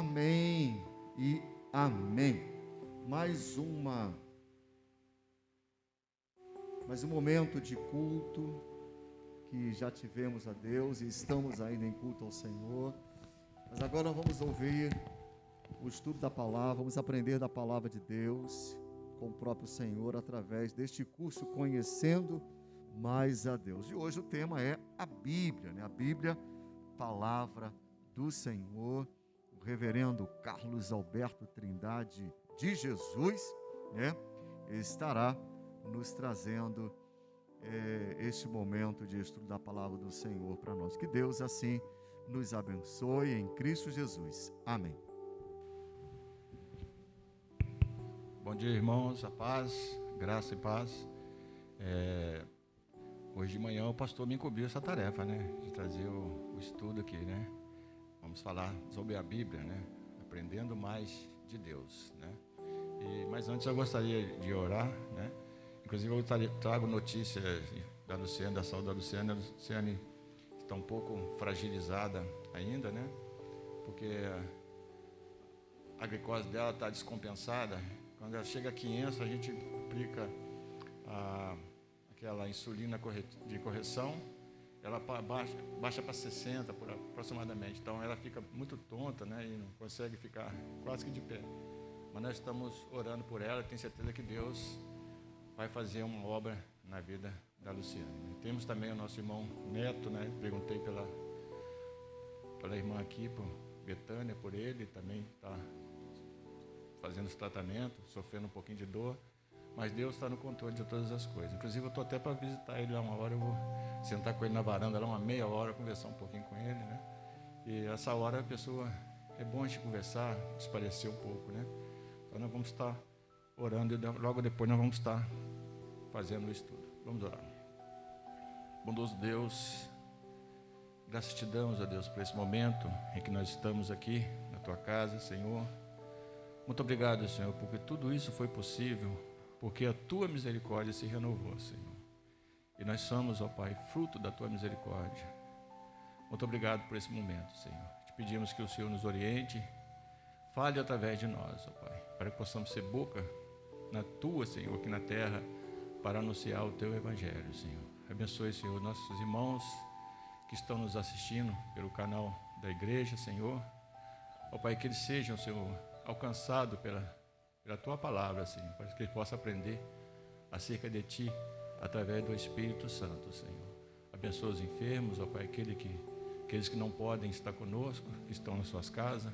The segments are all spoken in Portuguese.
Amém e amém. Mais um momento de culto que já tivemos a Deus e estamos ainda em culto ao Senhor. Mas agora vamos ouvir o estudo da palavra, vamos aprender da palavra de Deus com o próprio Senhor através deste curso Conhecendo Mais a Deus. E hoje o tema é a Bíblia, né? A Bíblia, palavra do Senhor. O reverendo Carlos Alberto Trindade de Jesus, né, estará nos trazendo este momento de estudo da palavra do Senhor para nós. Que Deus assim nos abençoe em Cristo Jesus. Amém. Bom dia, irmãos, a paz, graça e paz. Hoje de manhã o pastor me incumbiu essa tarefa, né, de trazer o estudo aqui, né. Vamos falar sobre a Bíblia, né, aprendendo mais de Deus, né. Mas antes eu gostaria de orar, né. Inclusive eu trago notícias da Luciane, da saúde da Luciane. A Luciane está um pouco fragilizada ainda, né, porque a glicose dela está descompensada. Quando ela chega a 500, a gente aplica aquela insulina de correção, ela baixa para 60 aproximadamente. Então ela fica muito tonta, né, e não consegue ficar quase que de pé. Mas nós estamos orando por ela, tenho certeza que Deus vai fazer uma obra na vida da Luciana. Temos também o nosso irmão Neto, né? Perguntei pela irmã aqui, por Betânia, por ele, também está fazendo esse tratamento, sofrendo um pouquinho de dor, mas Deus está no controle de todas as coisas. Inclusive eu estou até para visitar ele lá uma hora, eu vou sentar com ele na varanda lá uma meia hora, conversar um pouquinho com ele, né? E essa hora a pessoa, é bom a gente conversar, desaparecer um pouco, né? Então nós vamos estar orando e logo depois nós vamos estar fazendo o estudo. Vamos orar. Bondoso Deus, graças te damos, ó Deus, por esse momento em que nós estamos aqui na tua casa, Senhor. Muito obrigado, Senhor, porque tudo isso foi possível, porque a tua misericórdia se renovou, Senhor. E nós somos, ó Pai, fruto da tua misericórdia. Muito obrigado por esse momento, Senhor. Te pedimos que o Senhor nos oriente, fale através de nós, ó Pai, para que possamos ser boca na tua, Senhor, aqui na terra, para anunciar o teu evangelho, Senhor. Abençoe, Senhor, nossos irmãos que estão nos assistindo pelo canal da igreja, Senhor. Ó Pai, que eles sejam, Senhor, alcançados pela tua palavra, Senhor, para que eles possam aprender acerca de ti através do Espírito Santo, Senhor. Abençoa os enfermos, ó Pai, aqueles que não podem estar conosco, que estão nas suas casas.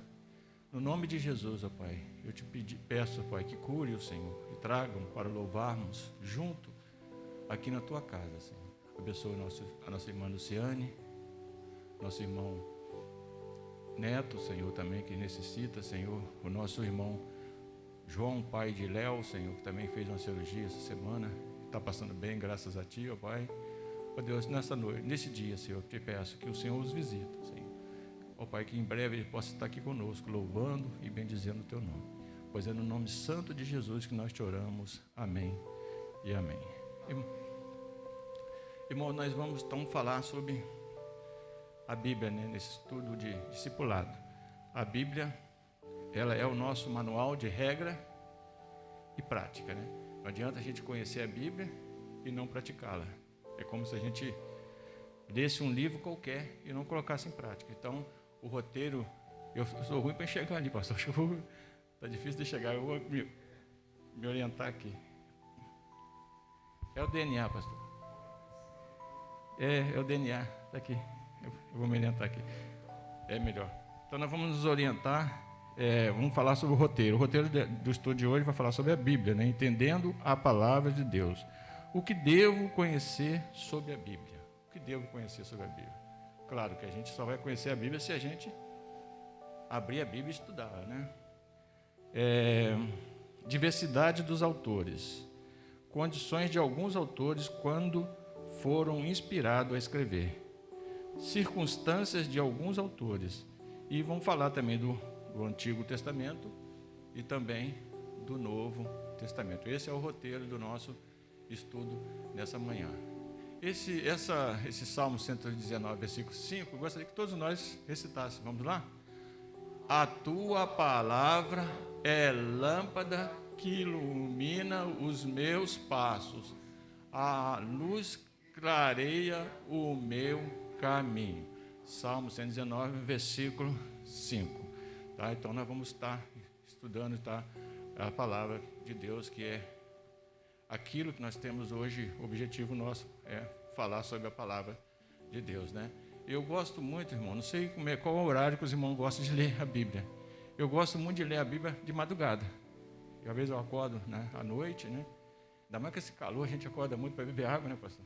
No nome de Jesus, ó Pai, eu te peço, ó Pai, que cure o Senhor e tragam para louvarmos junto aqui na tua casa, Senhor. Abençoa a nossa irmã Luciane, nosso irmão Neto, Senhor, também que necessita, Senhor. O nosso irmão João, pai de Léo, Senhor, que também fez uma cirurgia essa semana, está passando bem, graças a ti, ó Pai. Ó Deus, nessa noite, nesse dia, Senhor, eu te peço que o Senhor os visita, Senhor. Ó Pai, que em breve Ele possa estar aqui conosco, louvando e bendizendo o Teu nome. Pois é no nome santo de Jesus que nós te oramos. Amém e amém. Irmão, nós vamos então falar sobre a Bíblia, né, nesse estudo de discipulado. A Bíblia, ela é o nosso manual de regra e prática, né? Não adianta a gente conhecer a Bíblia e não praticá-la. É como se a gente lesse um livro qualquer e não colocasse em prática. Então, o roteiro, eu sou ruim para enxergar ali, pastor. Acho que está difícil de chegar, eu vou me orientar aqui. É o DNA, pastor. É o DNA, está aqui. Eu vou me orientar aqui. É melhor. Então nós vamos nos orientar, vamos falar sobre o roteiro. O roteiro do estudo de hoje vai falar sobre a Bíblia, né? Entendendo a palavra de Deus. O que devo conhecer sobre a Bíblia? O que devo conhecer sobre a Bíblia? Claro que a gente só vai conhecer a Bíblia se a gente abrir a Bíblia e estudar, né? Diversidade dos autores. Condições de alguns autores quando foram inspirados a escrever. Circunstâncias de alguns autores. E vamos falar também do Antigo Testamento e também do Novo Testamento. Esse é o roteiro do nosso estudo nessa manhã. Esse Salmo 119, versículo 5, eu gostaria que todos nós recitássemos. Vamos lá? a tua palavra é lâmpada que ilumina os meus passos, a luz clareia o meu caminho. Salmo 119, versículo 5. Tá? Então nós vamos estar estudando, tá, a palavra de Deus, que é aquilo que nós temos hoje. O objetivo nosso é falar sobre a palavra de Deus, né? Eu gosto muito, irmão, não sei qual é o horário que os irmãos gostam de ler a Bíblia. Eu gosto muito de ler a Bíblia de madrugada. E às vezes eu acordo, né, à noite, né? Ainda mais com esse calor, a gente acorda muito para beber água, né, pastor?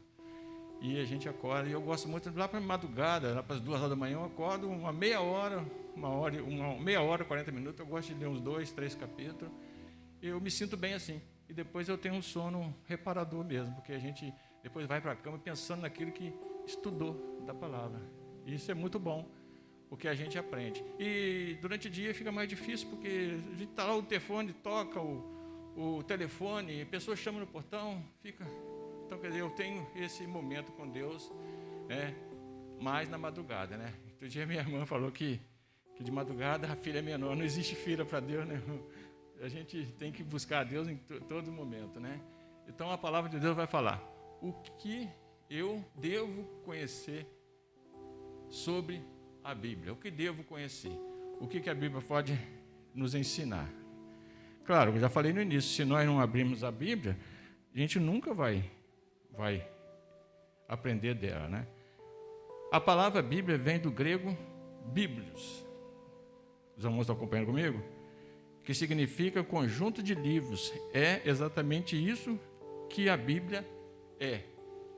E a gente acorda, e eu gosto muito lá para madrugada, lá para as 2 horas da manhã, eu acordo uma meia hora, 40 minutos, eu gosto de ler uns 2, 3 capítulos. Eu me sinto bem assim. E depois eu tenho um sono reparador mesmo, porque a gente depois vai para a cama pensando naquilo que estudou da palavra. E isso é muito bom, porque a gente aprende. E durante o dia fica mais difícil, porque a gente está lá, o telefone toca, o telefone, a pessoa chama no portão, fica... Então, quer dizer, eu tenho esse momento com Deus, né, mais na madrugada, né? Outro dia minha irmã falou que de madrugada a filha é menor, não existe filha para Deus, né? A gente tem que buscar a Deus em todo momento, né? Então a palavra de Deus vai falar o que eu devo conhecer sobre a Bíblia, o que devo conhecer, o que a Bíblia pode nos ensinar. Claro, eu já falei no início, se nós não abrirmos a Bíblia, a gente nunca vai aprender dela, né? A palavra Bíblia vem do grego bíblios. Os irmãos estão acompanhando comigo? Que significa conjunto de livros. É exatamente isso que a Bíblia é.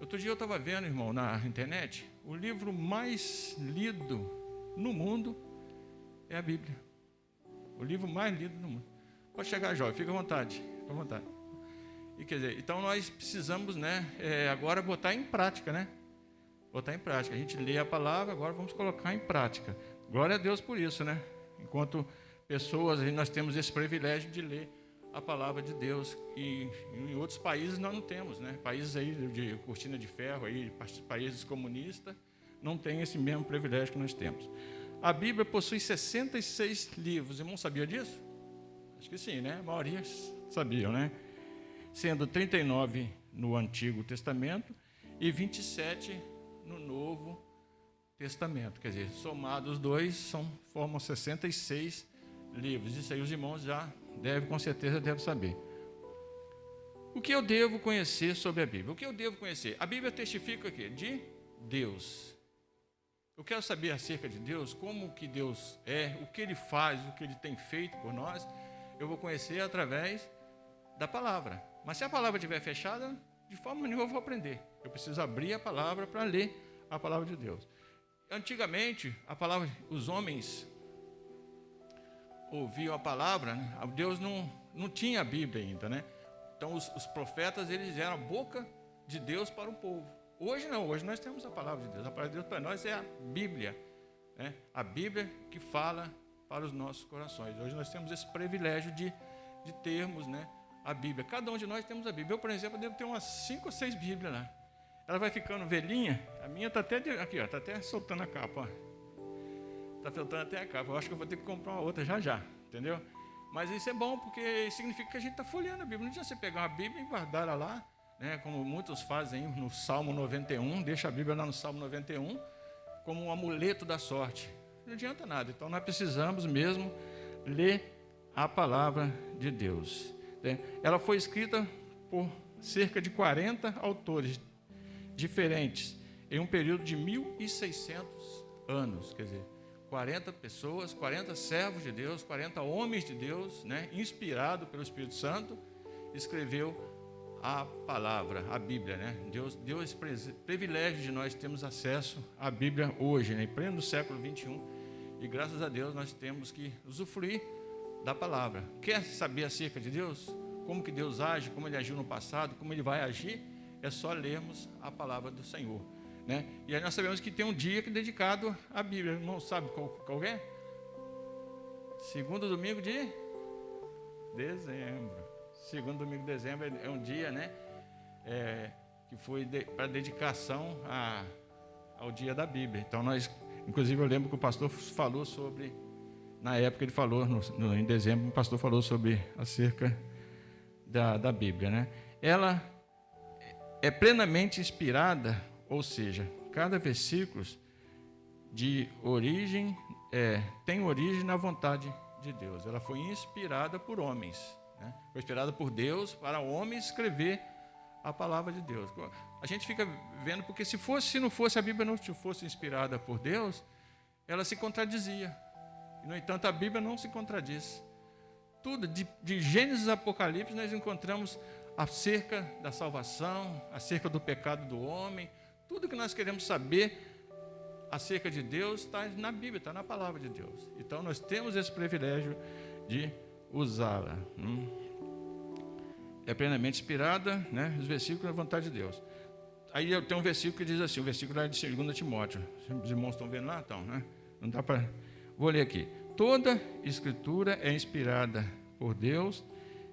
Outro dia eu estava vendo, irmão, na internet, o livro mais lido no mundo é a Bíblia. O livro mais lido no mundo. Pode chegar, jovem, fica à vontade, fica à vontade. E quer dizer, então nós precisamos, né, agora botar em prática, né? Botar em prática. A gente lê a palavra, agora vamos colocar em prática. Glória a Deus por isso, né? Enquanto pessoas, nós temos esse privilégio de ler a palavra de Deus. E em outros países nós não temos, né? Países aí de cortina de ferro, aí, países comunistas, não tem esse mesmo privilégio que nós temos. A Bíblia possui 66 livros. Irmão, sabia disso? Acho que sim, né? A maioria sabiam, né? Sendo 39 no Antigo Testamento e 27 no Novo Testamento. Quer dizer, somados os dois, formam 66 livros. Isso aí os irmãos já com certeza devem saber. O que eu devo conhecer sobre a Bíblia? O que eu devo conhecer? A Bíblia testifica o quê? De Deus. Eu quero saber acerca de Deus, como que Deus é, o que Ele faz, o que Ele tem feito por nós. Eu vou conhecer através da palavra. Mas se a palavra estiver fechada, de forma nenhuma eu vou aprender. Eu preciso abrir a palavra para ler a palavra de Deus. Antigamente, os homens ouviam a palavra, né? Deus não tinha a Bíblia ainda, né? Então os profetas, eles eram a boca de Deus para o povo. Hoje não, hoje nós temos a palavra de Deus. A palavra de Deus para nós é a Bíblia, né? A Bíblia que fala para os nossos corações. Hoje nós temos esse privilégio de termos, né, a Bíblia. Cada um de nós temos a Bíblia. Eu, por exemplo, devo ter umas 5 ou 6 Bíblias lá. Ela vai ficando velhinha. A minha está até aqui, ó, está até soltando a capa. Está soltando até a capa. Eu acho que eu vou ter que comprar uma outra já, entendeu? Mas isso é bom, porque significa que a gente está folheando a Bíblia. Não adianta você pegar uma Bíblia e guardar ela lá, né, como muitos fazem no Salmo 91, deixa a Bíblia lá no Salmo 91, como um amuleto da sorte. Não adianta nada. Então nós precisamos mesmo ler a palavra de Deus. Ela foi escrita por cerca de 40 autores diferentes em um período de 1.600 anos. Quer dizer, 40 pessoas, 40 servos de Deus, 40 homens de Deus, né, inspirado pelo Espírito Santo, escreveu a palavra, a Bíblia, né? Deus deu esse privilégio de nós termos acesso à Bíblia hoje, né, em pleno século 21, e graças a Deus nós temos que usufruir da palavra. Quer saber acerca de Deus? Como que Deus age, como Ele agiu no passado, como Ele vai agir? É só lermos a palavra do Senhor, né? E aí nós sabemos que tem um dia que é dedicado à Bíblia. Não sabe qual é? Segundo domingo de dezembro. Segundo domingo de dezembro é um dia, né, que foi para dedicação ao dia da Bíblia. Então nós, inclusive eu lembro que o pastor falou sobre na época ele falou, em dezembro, o pastor falou sobre acerca da Bíblia, né? Ela é plenamente inspirada, ou seja, cada versículo de origem tem origem na vontade de Deus. Ela foi inspirada por homens, né? Foi inspirada por Deus para o homem escrever a palavra de Deus. A gente fica vendo, porque se não fosse a Bíblia não fosse inspirada por Deus, ela se contradizia. No entanto, a Bíblia não se contradiz. Tudo, de Gênesis a Apocalipse, nós encontramos acerca da salvação, acerca do pecado do homem. Tudo que nós queremos saber acerca de Deus está na Bíblia, está na palavra de Deus. Então, nós temos esse privilégio de usá-la. É plenamente inspirada, né? Os versículos da vontade de Deus. Aí eu tenho um versículo que diz assim, o versículo é de 2 Timóteo. Os irmãos estão vendo lá? Então, né? Não dá para... Vou ler aqui. Toda escritura é inspirada por Deus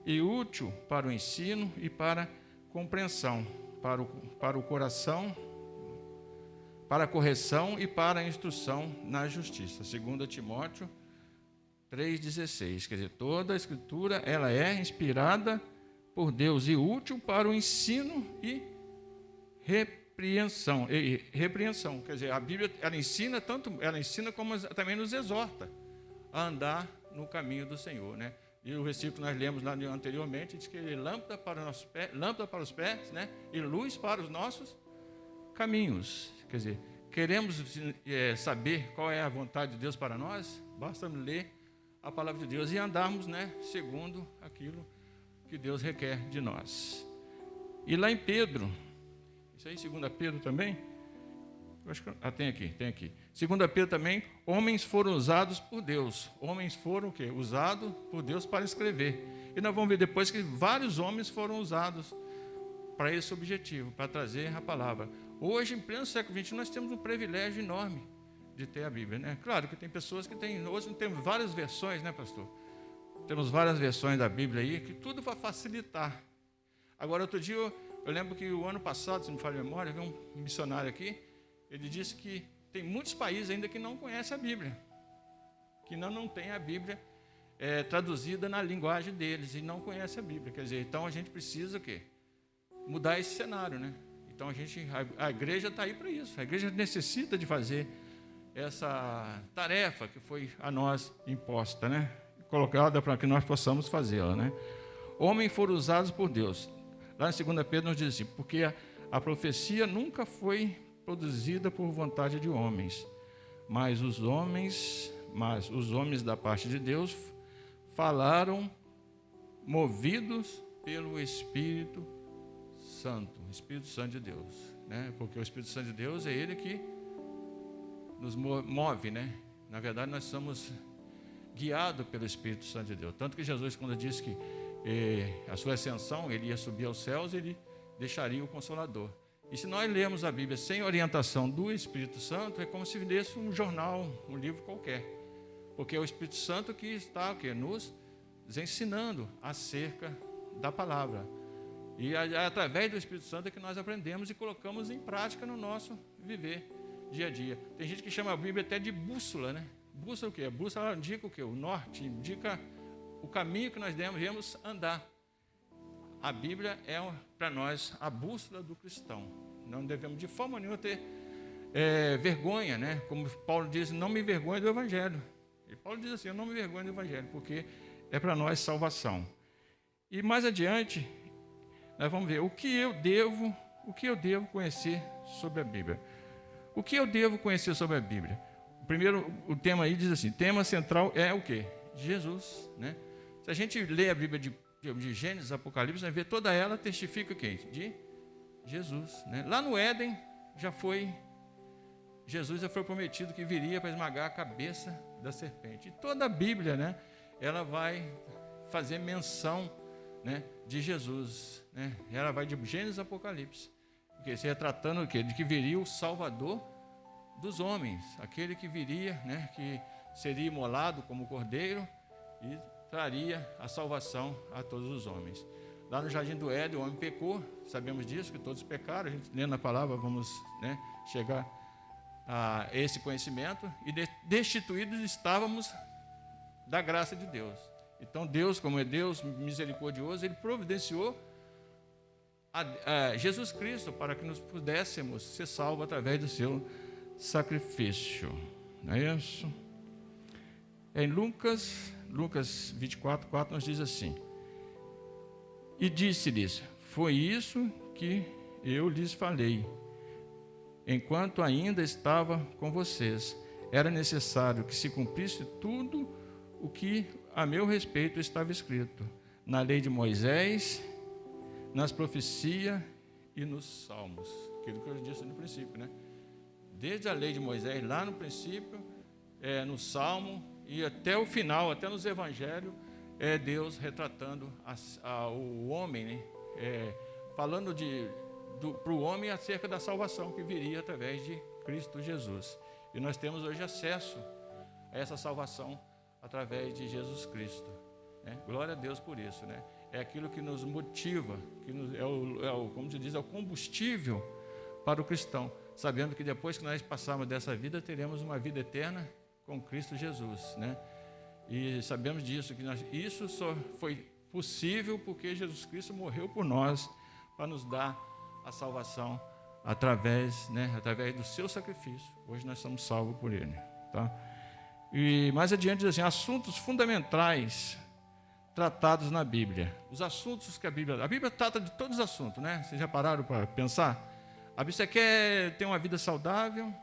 e útil para o ensino e para a compreensão, para o coração, para a correção e para a instrução na justiça. 2 Timóteo 3,16. Quer dizer, toda a escritura ela é inspirada por Deus e útil para o ensino e repreensão. Quer dizer, a Bíblia ela ensina como também nos exorta a andar no caminho do Senhor, né? E o versículo que nós lemos lá anteriormente diz que ele é lâmpada para os pés, né? E luz para os nossos caminhos. Quer dizer, queremos saber qual é a vontade de Deus para nós? Basta ler a palavra de Deus e andarmos, né, segundo aquilo que Deus requer de nós. E lá em Pedro, isso aí, 2 Pedro também, eu acho que, tem aqui. 2 Pedro também, homens foram usados por Deus. Homens foram o quê? Usados por Deus para escrever. E nós vamos ver depois que vários homens foram usados para esse objetivo, para trazer a palavra. Hoje, em pleno século XXI, nós temos um privilégio enorme de ter a Bíblia, né? Claro que tem pessoas que têm... Hoje temos várias versões, né, pastor? Temos várias versões da Bíblia aí, que tudo vai facilitar. Agora, outro dia, eu lembro que o ano passado, se não me falha a memória, veio um missionário aqui, ele disse que tem muitos países ainda que não conhecem a Bíblia, que não tem a Bíblia traduzida na linguagem deles, e não conhecem a Bíblia. Quer dizer, então a gente precisa o quê? Mudar esse cenário, né? Então a igreja está aí para isso. A igreja necessita de fazer essa tarefa que foi a nós imposta, né? Colocada para que nós possamos fazê-la, né? Homens foram usados por Deus. Lá em 2 Pedro nos diz assim, porque a profecia nunca foi produzida por vontade de homens, mas os homens da parte de Deus falaram movidos pelo Espírito Santo, o Espírito Santo de Deus, né? Porque o Espírito Santo de Deus é ele que nos move, né? Na verdade, nós somos guiados pelo Espírito Santo de Deus. Tanto que Jesus, quando disse que a sua ascensão, ele ia subir aos céus, ele deixaria o Consolador. E se nós lermos a Bíblia sem orientação do Espírito Santo, é como se lesse um jornal, um livro qualquer. Porque é o Espírito Santo que está nos ensinando acerca da palavra. E através do Espírito Santo é que nós aprendemos e colocamos em prática no nosso viver dia a dia. Tem gente que chama a Bíblia até de bússola, né? Bússola o quê? A bússola ela indica o quê? O norte, indica o caminho que nós devemos andar. A Bíblia é para nós a bússola do cristão. Não devemos de forma nenhuma ter vergonha, né? Como Paulo diz, não me envergonhe do Evangelho. E Paulo diz assim, eu não me envergonho do Evangelho, porque é para nós salvação. E mais adiante, nós vamos ver o que eu devo conhecer sobre a Bíblia. O que eu devo conhecer sobre a Bíblia? Primeiro, o tema aí diz assim, tema central é o quê? Jesus, né? Se a gente lê a Bíblia de Gênesis, Apocalipse, vai ver toda ela testifica o quê? De Jesus, né? Lá no Éden, Jesus já foi prometido que viria para esmagar a cabeça da serpente. E toda a Bíblia, né? Ela vai fazer menção, né, de Jesus, né? Ela vai de Gênesis, Apocalipse. Porque se retratando o quê? De que viria o Salvador dos homens, aquele que viria, né, que seria imolado como cordeiro e traria a salvação a todos os homens. Lá no Jardim do Éden, o homem pecou, sabemos disso, que todos pecaram, a gente lendo a palavra, vamos, né, chegar a esse conhecimento, e destituídos estávamos da graça de Deus. Então Deus, como é Deus misericordioso, Ele providenciou a Jesus Cristo para que nós pudéssemos ser salvos através do seu sacrifício. Não é isso? Em Lucas 24, 4 nos diz assim: e disse-lhes: foi isso que eu lhes falei, enquanto ainda estava com vocês. Era necessário que se cumprisse tudo o que a meu respeito estava escrito na lei de Moisés, nas profecias e nos salmos. Aquilo que eu disse no princípio, né? Desde a lei de Moisés, lá no princípio, no salmo e até o final, até nos evangelhos, Deus retratando o homem, né? Falando para o homem acerca da salvação que viria através de Cristo Jesus. E nós temos hoje acesso a essa salvação através de Jesus Cristo, né? Glória a Deus por isso, né? É aquilo que nos motiva, como se diz, é o combustível para o cristão, sabendo que depois que nós passarmos dessa vida, teremos uma vida eterna com Cristo Jesus, né? E sabemos disso, que isso só foi possível porque Jesus Cristo morreu por nós, para nos dar a salvação através do seu sacrifício. Hoje nós somos salvos por Ele, tá? E mais adiante diz assim: assuntos fundamentais tratados na Bíblia. Os assuntos que a Bíblia trata de todos os assuntos, né? Vocês já pararam para pensar? A Bíblia, você quer ter uma vida saudável?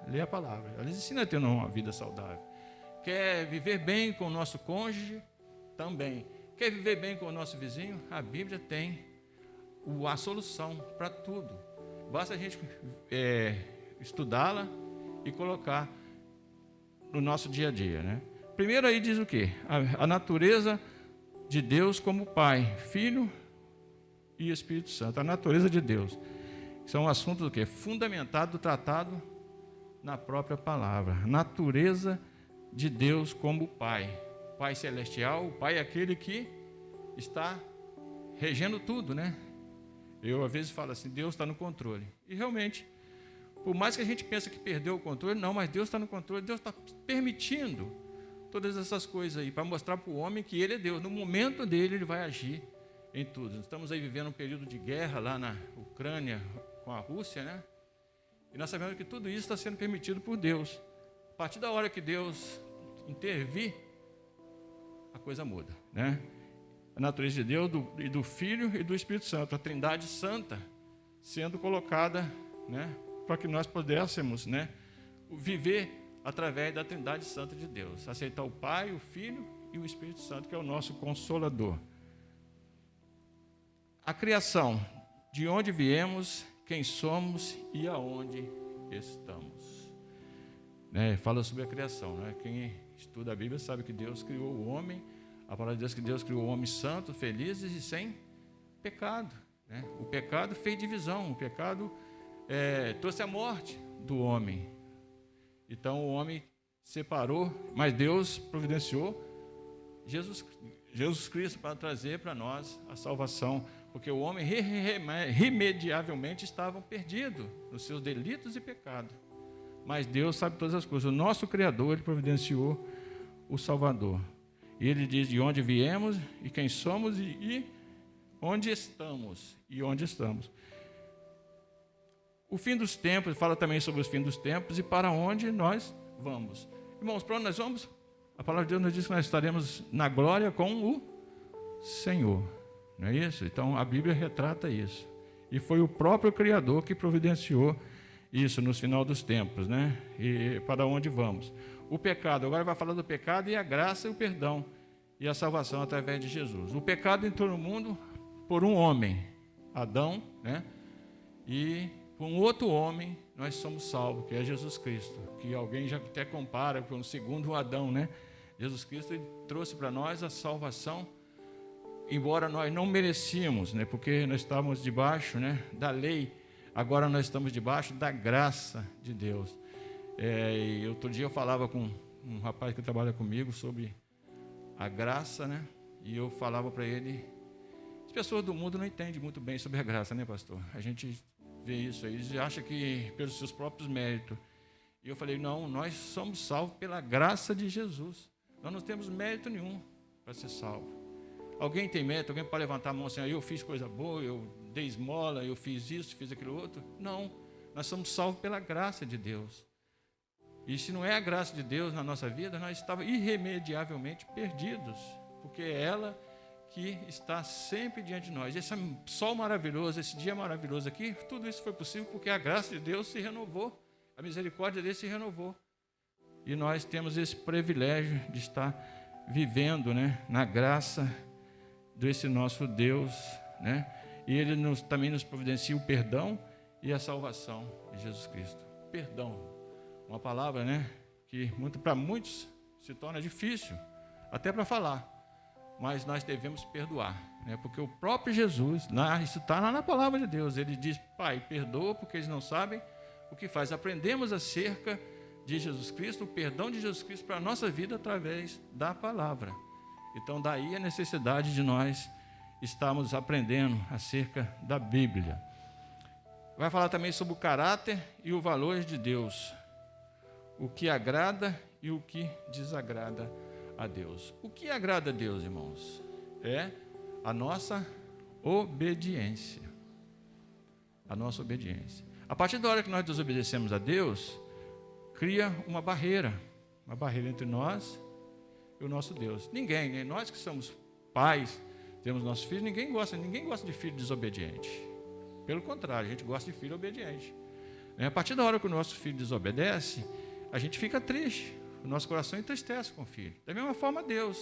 Lê a palavra. Ela ensina a ter uma vida saudável. Quer viver bem com o nosso cônjuge? Também. Quer viver bem com o nosso vizinho? A Bíblia tem a solução para tudo. Basta a gente estudá-la e colocar no nosso dia a dia, né? Primeiro aí diz o quê? A natureza de Deus como Pai, Filho e Espírito Santo. A natureza de Deus. São assuntos do quê? Fundamentado, tratado na própria palavra. Natureza de Deus como Pai. Pai celestial, o Pai é aquele que está regendo tudo, né? Eu às vezes falo assim: Deus está no controle. E realmente, por mais que a gente pense que perdeu o controle, não, mas Deus está no controle. Deus está permitindo todas essas coisas aí, para mostrar para o homem que Ele é Deus. No momento dele, Ele vai agir em tudo. Estamos aí vivendo um período de guerra lá na Ucrânia com a Rússia, né? E nós sabemos que tudo isso está sendo permitido por Deus. A partir da hora que Deus intervir, a coisa muda, né? A natureza de Deus, do Filho e do Espírito Santo, a Trindade Santa sendo colocada, né, para que nós pudéssemos, né, viver através da Trindade Santa de Deus, aceitar o Pai, o Filho e o Espírito Santo, que é o nosso Consolador. A criação, de onde viemos, quem somos e aonde estamos, né? Fala sobre a criação, né? Quem estuda a Bíblia sabe que Deus criou o homem. A palavra de Deus que Deus criou o homem santo, felizes e sem pecado, né? O pecado fez divisão, o pecado trouxe a morte do homem. Então o homem separou, mas Deus providenciou Jesus Cristo para trazer para nós a salvação, porque o homem irremediavelmente estava perdido nos seus delitos e pecados. Mas Deus sabe todas as coisas. O nosso Criador, Ele providenciou o Salvador. E Ele diz de onde viemos e quem somos e onde estamos. E onde estamos. O fim dos tempos, fala também sobre os fins dos tempos e para onde nós vamos. Irmãos, para onde nós vamos? A palavra de Deus nos diz que nós estaremos na glória com o Senhor. Não é isso? Então a Bíblia retrata isso. E foi o próprio Criador que providenciou isso no final dos tempos, né? E para onde vamos? O pecado, agora vai falar do pecado e a graça e o perdão e a salvação através de Jesus. O pecado entrou no mundo por um homem, Adão, né? E por um outro homem nós somos salvos, que é Jesus Cristo, que alguém já até compara com o segundo Adão, né? Jesus Cristo, ele trouxe para nós a salvação, embora nós não merecíamos, né? Porque nós estávamos debaixo, né, da lei. Agora nós estamos debaixo da graça de Deus. E outro dia eu falava com um rapaz que trabalha comigo sobre a graça, né? E eu falava para ele, as pessoas do mundo não entendem muito bem sobre a graça, né, pastor? A gente vê isso aí, eles acham que pelos seus próprios méritos. E eu falei, não, nós somos salvos pela graça de Jesus. Nós não temos mérito nenhum para ser salvo. Alguém tem mérito? Alguém pode levantar a mão assim, eu fiz coisa boa, eu dei esmola, eu fiz isso, fiz aquilo outro? Não, nós somos salvos pela graça de Deus. E se não é a graça de Deus na nossa vida, nós estávamos irremediavelmente perdidos, porque é ela que está sempre diante de nós. Esse sol maravilhoso, esse dia maravilhoso aqui, tudo isso foi possível porque a graça de Deus se renovou, a misericórdia dele se renovou. E nós temos esse privilégio de estar vivendo, né, na graça desse nosso Deus, né? E Ele também nos providencia o perdão e a salvação de Jesus Cristo. Perdão, uma palavra, né, que para muitos se torna difícil, até para falar, mas nós devemos perdoar, né? Porque o próprio Jesus, isso está lá na palavra de Deus, Ele diz, Pai, perdoa porque eles não sabem o que faz. Aprendemos acerca de Jesus Cristo, o perdão de Jesus Cristo para a nossa vida através da palavra. Então, daí a necessidade de nós estarmos aprendendo acerca da Bíblia. Vai falar também sobre o caráter e o valor de Deus, o que agrada e o que desagrada a Deus. O que agrada a Deus, irmãos, é a nossa obediência. A nossa obediência. A partir da hora que nós desobedecemos a Deus, cria uma barreira entre nós e o nosso Deus. Ninguém, nós que somos pais, temos nossos filhos, ninguém gosta de filho desobediente. Pelo contrário, a gente gosta de filho obediente. A partir da hora que o nosso filho desobedece, a gente fica triste, o nosso coração entristece com o filho. Da mesma forma, Deus.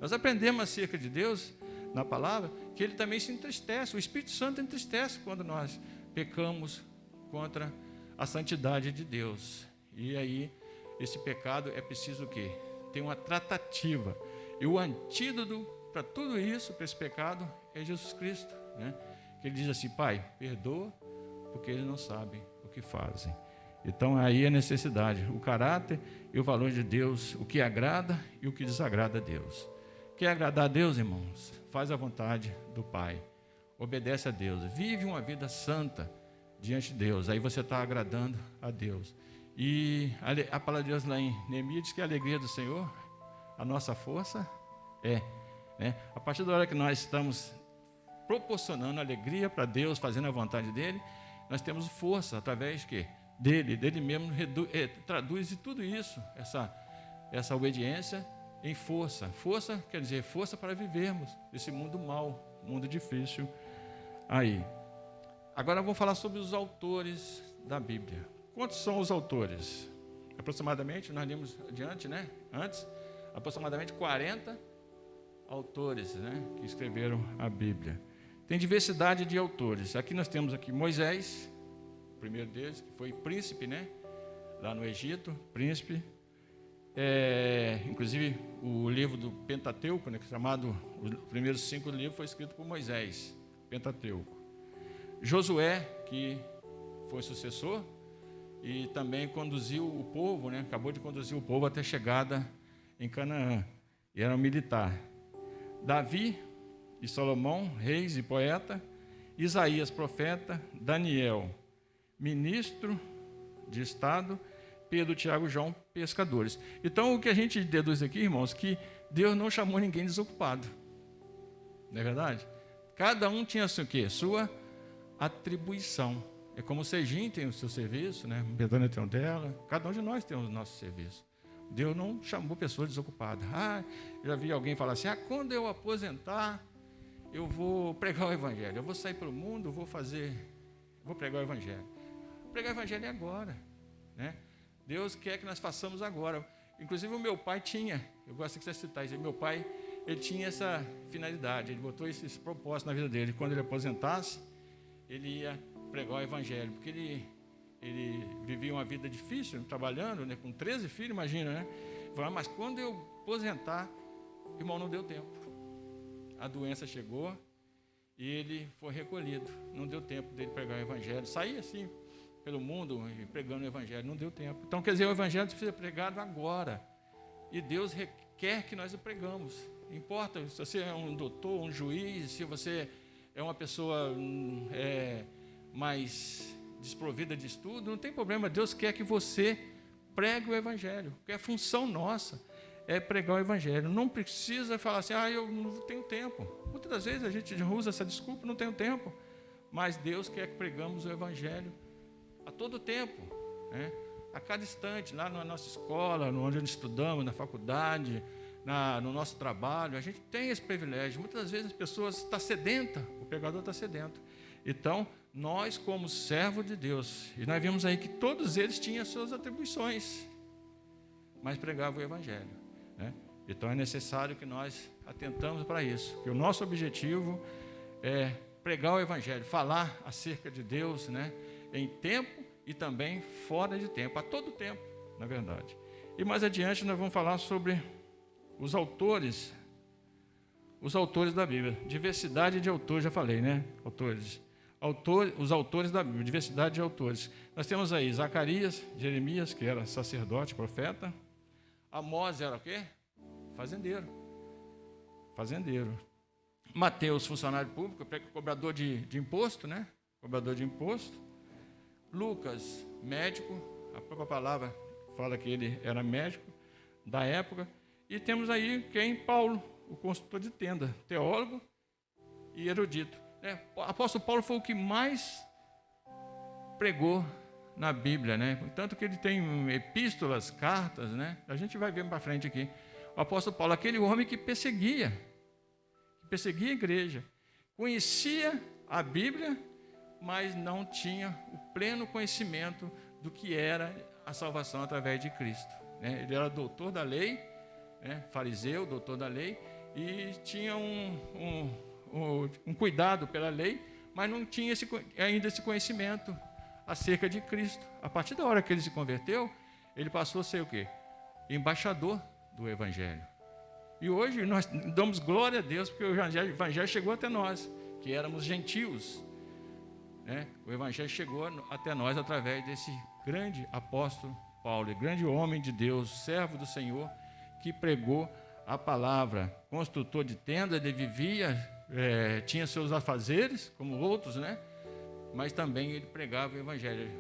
Nós aprendemos acerca de Deus, na palavra, que Ele também se entristece, o Espírito Santo entristece quando nós pecamos contra a santidade de Deus. E aí, esse pecado é preciso o quê? Tem uma tratativa. E o antídoto para tudo isso, para esse pecado, é Jesus Cristo, né? Que Ele diz assim, Pai, perdoa, porque eles não sabem o que fazem. Então, aí a necessidade, o caráter e o valor de Deus, o que agrada e o que desagrada a Deus. Quer agradar a Deus, irmãos? Faz a vontade do Pai. Obedece a Deus. Vive uma vida santa diante de Deus. Aí você está agradando a Deus. E a palavra de Deus lá em Neemias diz que a alegria do Senhor, a nossa força é. Né? A partir da hora que nós estamos proporcionando alegria para Deus, fazendo a vontade dEle, nós temos força através de quê? Dele mesmo traduz tudo isso, essa obediência em força. Força quer dizer força para vivermos esse mundo mau, mundo difícil aí. Agora vamos falar sobre os autores da Bíblia. Quantos são os autores? Aproximadamente, nós lemos adiante, né? Antes, aproximadamente 40 autores, né, que escreveram a Bíblia. Tem diversidade de autores. Aqui nós temos aqui Moisés, o primeiro deles, que foi príncipe, né? Lá no Egito, príncipe. Inclusive, o livro do Pentateuco, né, que é chamado, os primeiros 5 livros, foi escrito por Moisés, Pentateuco. Josué, que foi sucessor, e também conduziu o povo, né, acabou de conduzir o povo até a chegada em Canaã, e era um militar. Davi e Salomão, reis e poeta. Isaías, profeta. Daniel, ministro de Estado. Pedro, Tiago e João, pescadores. Então, o que a gente deduz aqui, irmãos, que Deus não chamou ninguém desocupado. Não é verdade? Cada um tinha o quê? Sua atribuição. É como o Serginho tem o seu serviço, né? A Betânia tem o dela. Cada um de nós tem o nosso serviço. Deus não chamou pessoas desocupadas. Já vi alguém falar assim, quando eu aposentar, eu vou pregar o Evangelho. Eu vou sair pelo mundo, vou pregar o Evangelho. Pregar o Evangelho é agora, né? Deus quer que nós façamos agora. Inclusive o meu pai tinha, eu gosto que você citar isso, meu pai, ele tinha essa finalidade, ele botou esse propósito na vida dele. Quando ele aposentasse, ele ia pregar o Evangelho, porque ele vivia uma vida difícil, trabalhando, né, com 13 filhos, imagina, né? Falava, mas quando eu aposentar, irmão, não deu tempo. A doença chegou e ele foi recolhido. Não deu tempo dele pregar o Evangelho. Saía assim pelo mundo pregando o Evangelho, não deu tempo. Então, quer dizer, o Evangelho precisa ser pregado agora. E Deus quer que nós o pregamos. Não importa se você é um doutor, um juiz, se você é uma pessoa mais desprovida de estudo, não tem problema. Deus quer que você pregue o Evangelho, porque é função nossa, é pregar o Evangelho. Não precisa falar assim, eu não tenho tempo. Muitas das vezes a gente usa essa desculpa, não tenho tempo. Mas Deus quer que pregamos o Evangelho a todo tempo, né? A cada instante, lá na nossa escola, onde nós estudamos, na faculdade, no nosso trabalho, a gente tem esse privilégio. Muitas das vezes as pessoas estão sedentas, o pregador está sedento. Então, nós como servo de Deus, e nós vimos aí que todos eles tinham as suas atribuições, mas pregavam o Evangelho, né? Então é necessário que nós atentamos para isso, que o nosso objetivo é pregar o Evangelho, falar acerca de Deus, né? Em tempo e também fora de tempo, a todo tempo, na verdade. E mais adiante nós vamos falar sobre os autores da Bíblia, diversidade de autores, já falei, né? Os autores da Bíblia, diversidade de autores. Nós temos aí Zacarias, Jeremias, que era sacerdote, profeta. Amós era o quê? Fazendeiro. Mateus, funcionário público, cobrador de imposto, né? Cobrador de imposto. Lucas, médico, a própria palavra fala que ele era médico da época. E temos aí quem? Paulo, o construtor de tenda, teólogo e erudito. O apóstolo Paulo foi o que mais pregou na Bíblia, né? Tanto que ele tem epístolas, cartas, né? A gente vai ver para frente aqui. O apóstolo Paulo, aquele homem que perseguia a igreja, conhecia a Bíblia, mas não tinha o pleno conhecimento do que era a salvação através de Cristo, né? Ele era doutor da lei, né? Fariseu, doutor da lei, e tinha um cuidado pela lei, mas não tinha ainda esse conhecimento acerca de Cristo. A partir da hora que ele se converteu, ele passou a ser o quê? Embaixador do Evangelho. E hoje nós damos glória a Deus, porque o Evangelho chegou até nós, que éramos gentios, né? O Evangelho chegou até nós através desse grande apóstolo Paulo, grande homem de Deus, servo do Senhor, que pregou a palavra. Construtor de tenda, ele vivia, tinha seus afazeres, como outros, né? Mas também ele pregava o Evangelho,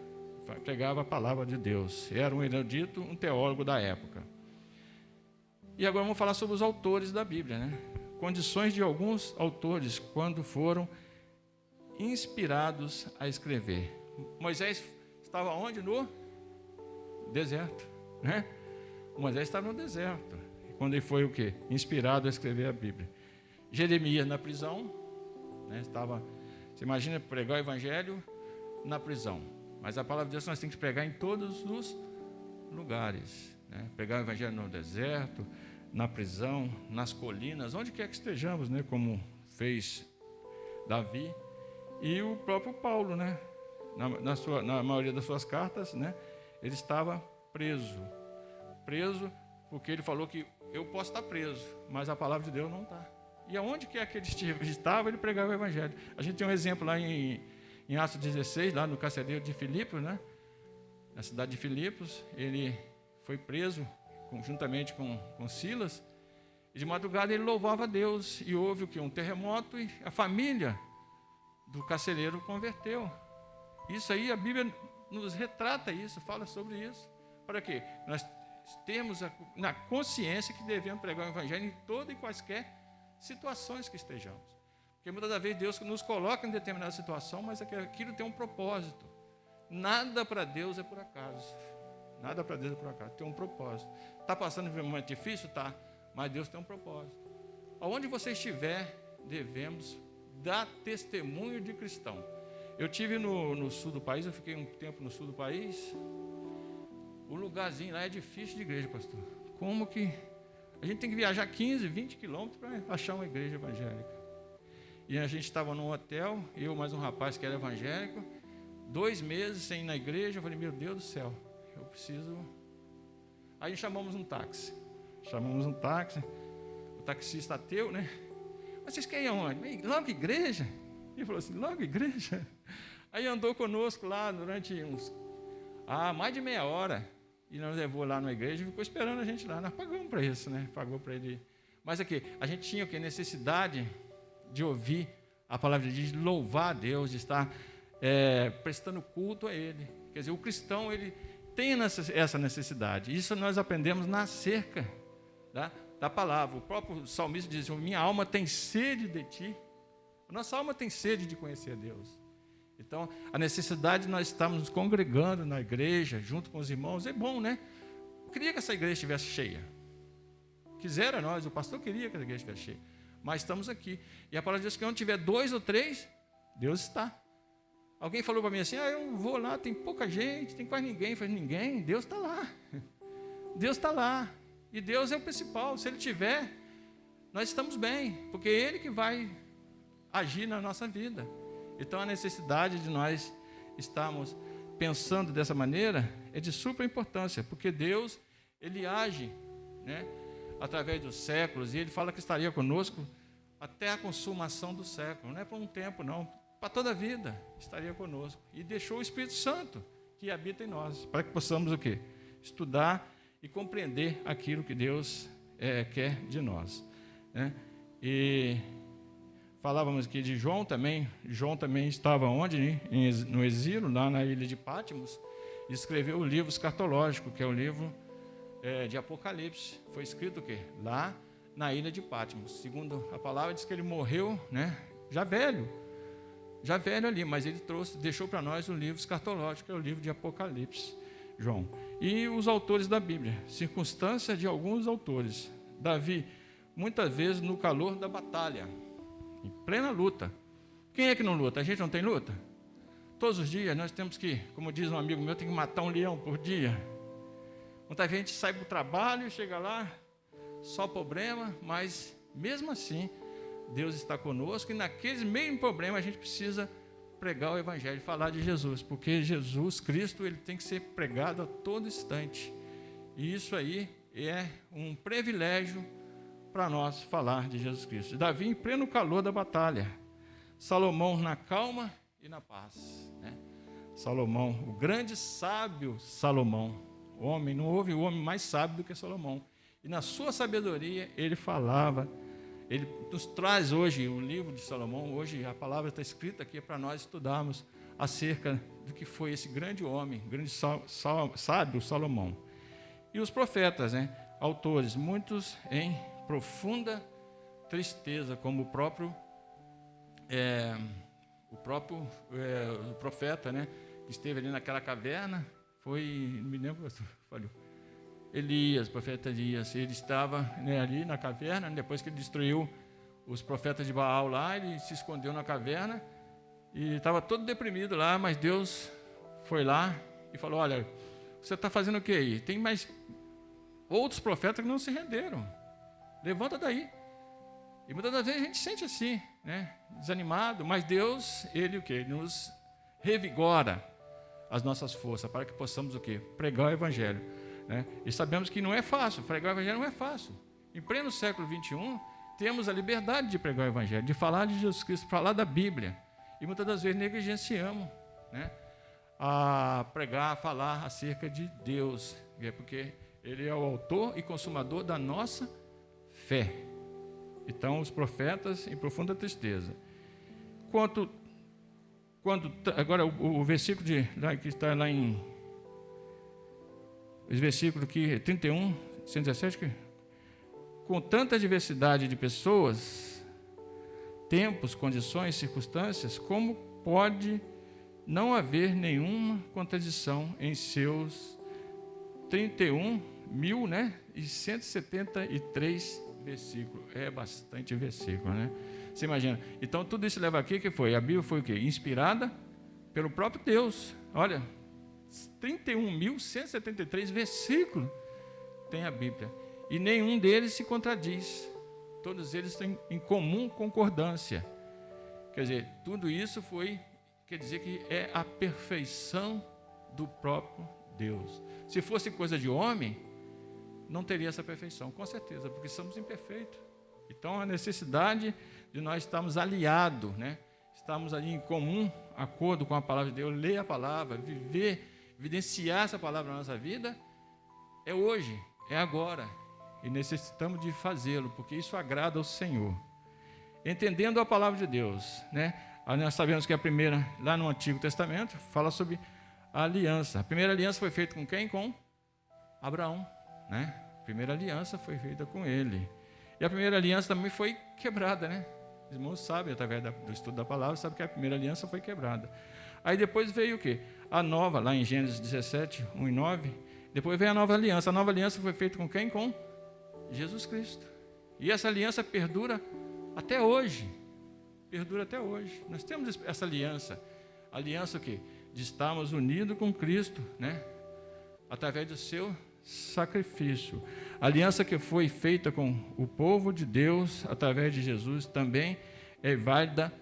pregava a palavra de Deus. Era um erudito, um teólogo da época. E agora vamos falar sobre os autores da Bíblia, né? Condições de alguns autores quando foram inspirados a escrever. Moisés estava onde? No deserto, né? Moisés estava no deserto, quando ele foi o quê? Inspirado a escrever a Bíblia. Jeremias na prisão, né? Você imagina pregar o Evangelho na prisão. Mas a palavra de Deus nós temos que pregar em todos os lugares, né? Pregar o Evangelho no deserto, na prisão, nas colinas, onde quer que estejamos, né? Como fez Davi e o próprio Paulo, né? Na maioria das suas cartas, né? Ele estava preso porque ele falou que eu posso estar preso, mas a palavra de Deus não está. E aonde quer que ele estava, ele pregava o Evangelho. A gente tem um exemplo lá em Atos 16, lá no carcereiro de Filipos, né? Na cidade de Filipos, ele foi preso juntamente com Silas, e de madrugada ele louvava a Deus, e houve o quê? Um terremoto, e a família do carcereiro converteu. Isso aí, a Bíblia nos retrata isso, fala sobre isso. Para quê? Nós temos na consciência que devemos pregar o Evangelho em todas e quaisquer situações que estejamos. Porque muitas das vezes Deus nos coloca em determinada situação, mas aquilo tem um propósito. Nada para Deus é por acaso. Nada para Deus é por acaso, tem um propósito. Está passando por um momento difícil? Tá, mas Deus tem um propósito. Aonde você estiver, devemos dar testemunho de cristão. Eu estive no sul do país, eu fiquei um tempo no sul do país. O lugarzinho lá é difícil de igreja, pastor. Como que a gente tem que viajar 15, 20 quilômetros para achar uma igreja evangélica? E a gente estava num hotel, eu mais um rapaz que era evangélico, 2 meses sem ir na igreja. Eu falei, meu Deus do céu, eu preciso. Aí chamamos um táxi. O taxista ateu, né? Mas vocês querem aonde? Logo igreja? Ele falou assim, logo igreja? Aí andou conosco lá durante mais de meia hora. E nos levou lá na igreja e ficou esperando a gente lá. Nós pagamos para isso, né? Pagou para ele. Mas aqui, a gente tinha o quê? Necessidade de ouvir a palavra de Deus, de louvar a Deus, de estar prestando culto a Ele. Quer dizer, o cristão, ele tem essa necessidade. Isso nós aprendemos na cerca da palavra. O próprio salmista diz: minha alma tem sede de ti. Nossa alma tem sede de conhecer a Deus. Então, a necessidade de nós estarmos nos congregando na igreja, junto com os irmãos, é bom, né? Eu queria que essa igreja estivesse cheia. Quisera nós, o pastor queria que a igreja estivesse cheia. Mas estamos aqui. E a palavra diz que onde tiver 2 ou 3, Deus está. Alguém falou para mim assim: eu vou lá, tem pouca gente, tem quase ninguém. Eu falei: ninguém, Deus está lá. Deus está lá. E Deus é o principal. Se Ele tiver, nós estamos bem, porque é Ele que vai agir na nossa vida. Então, a necessidade de nós estarmos pensando dessa maneira é de super importância, porque Deus, Ele age, né, através dos séculos, e Ele fala que estaria conosco até a consumação do século. Não é por um tempo, não, para toda a vida estaria conosco. E deixou o Espírito Santo que habita em nós, para que possamos o quê? Estudar e compreender aquilo que Deus quer de nós, né? E falávamos aqui de João também. João também estava onde? No exílio, lá na ilha de Patmos, e escreveu o livro escatológico, que é o livro de Apocalipse. Foi escrito o quê? Lá na ilha de Patmos. Segundo a palavra, diz que ele morreu, né, já velho ali, mas ele deixou para nós o livro escatológico, que é o livro de Apocalipse, João. E os autores da Bíblia, circunstância de alguns autores. Davi, muitas vezes no calor da batalha, em plena luta. Quem é que não luta? A gente não tem luta? Todos os dias nós temos que, como diz um amigo meu, tem que matar um leão por dia. Muita gente sai para o trabalho, chega lá, só problema, mas mesmo assim, Deus está conosco, e naqueles mesmos problemas a gente precisa pregar o Evangelho, falar de Jesus, porque Jesus Cristo, Ele tem que ser pregado a todo instante. E isso aí é um privilégio para nós falar de Jesus Cristo. Davi em pleno calor da batalha, Salomão na calma e na paz, né? Salomão, o grande sábio Salomão, não houve homem mais sábio do que Salomão, e na sua sabedoria ele falava. Ele nos traz hoje o livro de Salomão. Hoje a palavra está escrita aqui para nós estudarmos acerca do que foi esse grande homem, grande sábio Salomão. E os profetas, né? Autores, muitos em profunda tristeza, como o próprio profeta, né, que esteve ali naquela caverna, não me lembro, falhou. Elias, profeta Elias, ele estava, né, ali na caverna. Depois que ele destruiu os profetas de Baal lá, ele se escondeu na caverna e estava todo deprimido lá, mas Deus foi lá e falou: olha, você está fazendo o que aí? Tem mais outros profetas que não se renderam, levanta daí. E muitas das vezes a gente sente assim, né, desanimado, mas Deus, Ele o quê? Nos revigora as nossas forças para que possamos o quê? Pregar o Evangelho, né? E sabemos que não é fácil, pregar o Evangelho não é fácil. Em pleno século XXI, temos a liberdade de pregar o Evangelho, de falar de Jesus Cristo, falar da Bíblia, e muitas das vezes negligenciamos, né, a pregar, a falar acerca de Deus, porque Ele é o autor e consumador da nossa fé. Então, os profetas em profunda tristeza. Agora, o versículo que está lá em... Os versículos que 31, 117, que, com tanta diversidade de pessoas, tempos, condições, circunstâncias, como pode não haver nenhuma contradição em seus 31.000, né, e 173 versículos? É bastante versículo, né? Você imagina. Então, tudo isso leva aqui, que foi? A Bíblia foi o quê? Inspirada pelo próprio Deus. Olha, 31.173 versículos tem a Bíblia. E nenhum deles se contradiz. Todos eles têm em comum concordância. Quer dizer, tudo isso quer dizer que é a perfeição do próprio Deus. Se fosse coisa de homem, não teria essa perfeição, com certeza, porque somos imperfeitos. Então, a necessidade de nós estarmos aliados, né? Estarmos ali em comum acordo com a palavra de Deus, ler a palavra, viver, evidenciar essa palavra na nossa vida, é hoje, é agora, e necessitamos de fazê-lo, porque isso agrada ao Senhor. Entendendo a palavra de Deus, né? Nós sabemos que a primeira, lá no Antigo Testamento, fala sobre a aliança. A primeira aliança foi feita com quem? Com Abraão, né? primeira aliança foi feita com ele. E a primeira aliança também foi quebrada, né? Os irmãos sabem, através do estudo da palavra, sabem que a primeira aliança foi quebrada. Aí depois veio o quê? A nova, lá em Gênesis 17, 1 e 9. Depois veio a nova aliança. A nova aliança foi feita com quem? Com Jesus Cristo. E essa aliança perdura até hoje. Perdura até hoje. Nós temos essa aliança. Aliança o quê? De estarmos unidos com Cristo, né? Através do seu sacrifício. A aliança que foi feita com o povo de Deus, através de Jesus, também é válida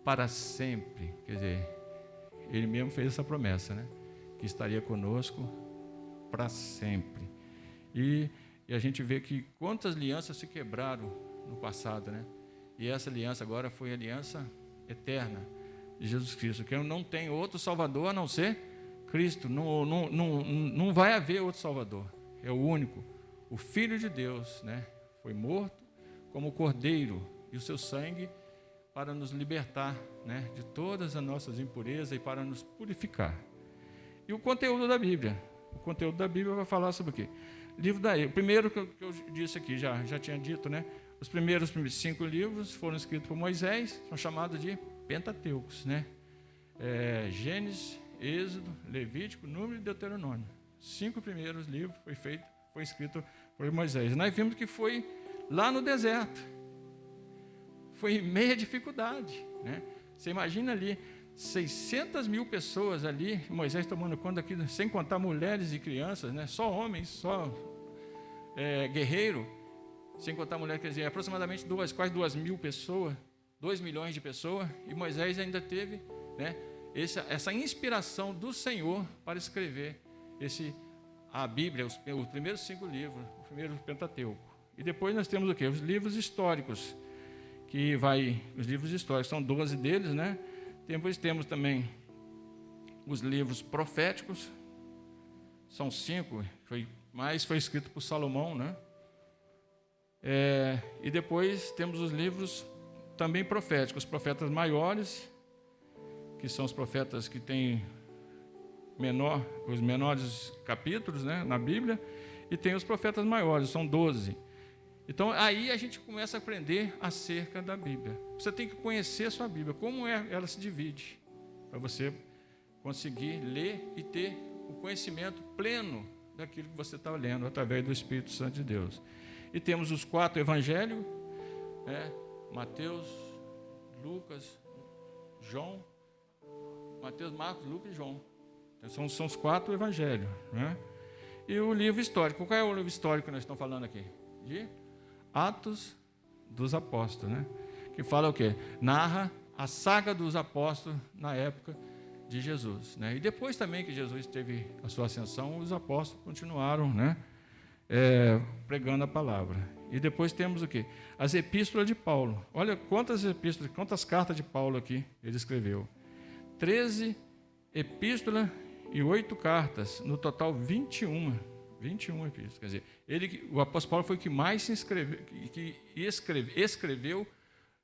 para sempre. Quer dizer, ele mesmo fez essa promessa, né? Que estaria conosco para sempre. E a gente vê que quantas alianças se quebraram no passado, né? E essa aliança agora foi a aliança eterna de Jesus Cristo, que não tem outro Salvador a não ser Cristo. Não vai haver outro Salvador. É o único. O Filho de Deus, né? Foi morto como cordeiro e o seu sangue para nos libertar, né? De todas as nossas impurezas e para nos purificar. E o conteúdo da Bíblia. O conteúdo da Bíblia vai falar sobre o quê? Livro da Êxodo. O primeiro que eu disse aqui, já tinha dito, né? Os primeiros 5 livros foram escritos por Moisés, são chamados de Pentateucos, né? Gênesis, Êxodo, Levítico, Número e Deuteronômio. 5 primeiros livros foi escrito por Moisés. Nós vimos que foi lá no deserto. Foi em meia dificuldade, né? Você imagina ali 600 mil pessoas ali, Moisés tomando conta aqui, sem contar mulheres e crianças, né? Só homens, só guerreiro, sem contar mulheres, quer dizer, aproximadamente quase 2 mil pessoas, 2 milhões de pessoas, e Moisés ainda teve, né, essa inspiração do Senhor para escrever a Bíblia, os primeiros 5 livros, o primeiro Pentateuco. E depois nós temos o quê? Os livros históricos, os livros históricos, são 12 deles, né? Depois temos também os livros proféticos, são 5, mais foi escrito por Salomão, né? E depois temos os livros também proféticos, os profetas maiores, que são os profetas que têm os menores capítulos, né, na Bíblia, e tem os profetas maiores, são 12. Então, aí a gente começa a aprender acerca da Bíblia. Você tem que conhecer a sua Bíblia, como ela se divide, para você conseguir ler e ter o conhecimento pleno daquilo que você está lendo, através do Espírito Santo de Deus. E temos os 4 evangelhos, né? Mateus, Lucas, João, Mateus, Marcos, Lucas e João. Então, são os 4 evangelhos, né? E o livro histórico. Qual é o livro histórico que nós estamos falando aqui? De Atos dos Apóstolos, né? Que fala o quê? Narra a saga dos apóstolos na época de Jesus, né? E depois também que Jesus teve a sua ascensão, os apóstolos continuaram, né, pregando a palavra. E depois temos o quê? As epístolas de Paulo. Olha quantas epístolas, quantas cartas de Paulo aqui ele escreveu. 13 epístolas e 8 cartas, no total 21 epístolas. Quer dizer, o apóstolo Paulo foi o que mais escreveu